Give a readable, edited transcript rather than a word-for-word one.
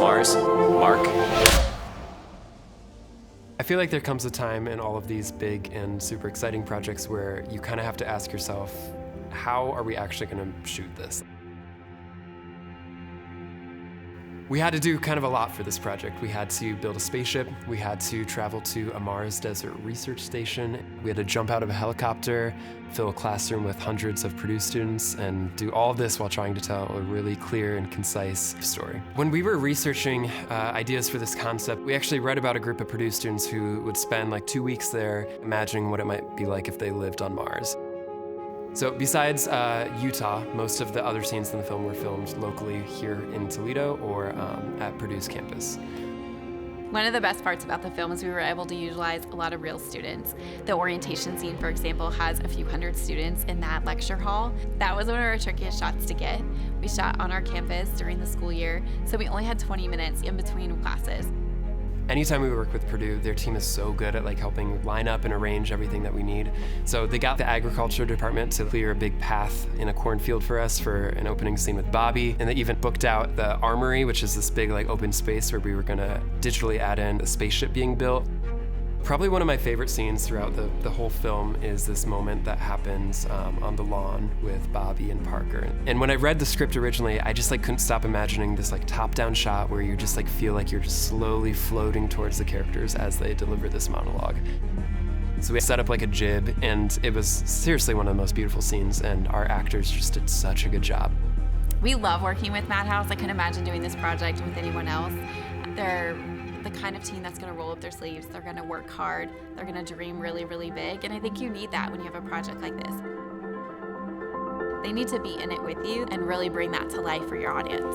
Mars, Mark. I feel like there comes a time in all of these big and super exciting projects where you kind of have to ask yourself, how are we actually going to shoot this? We had to do kind of a lot for this project. We had to build a spaceship, we had to travel to a Mars desert research station, we had to jump out of a helicopter, fill a classroom with hundreds of Purdue students, and do all of this while trying to tell a really clear and concise story. When we were researching ideas for this concept, we actually read about a group of Purdue students who would spend like 2 weeks there imagining what it might be like if they lived on Mars. So besides Utah, most of the other scenes in the film were filmed locally here in Toledo or at Purdue's campus. One of the best parts about the film is we were able to utilize a lot of real students. The orientation scene, for example, has a few hundred students in that lecture hall. That was one of our trickiest shots to get. We shot on our campus during the school year, so we only had 20 minutes in between classes. Anytime we work with Purdue, their team is so good at helping line up and arrange everything that we need. So they got the agriculture department to clear a big path in a cornfield for us for an opening scene with Bobby. And they even booked out the armory, which is this big open space where we were gonna digitally add in a spaceship being built. Probably one of my favorite scenes throughout the whole film is this moment that happens on the lawn with Bobby and Parker. And when I read the script originally, I just couldn't stop imagining this top-down shot where you just feel like you're just slowly floating towards the characters as they deliver this monologue. So we set up a jib, and it was seriously one of the most beautiful scenes, and our actors just did such a good job. We love working with Madhouse. I couldn't imagine doing this project with anyone else. They're the kind of team that's going to roll up their sleeves. They're going to work hard. They're going to dream really, really big. And I think you need that when you have a project like this. They need to be in it with you and really bring that to life for your audience.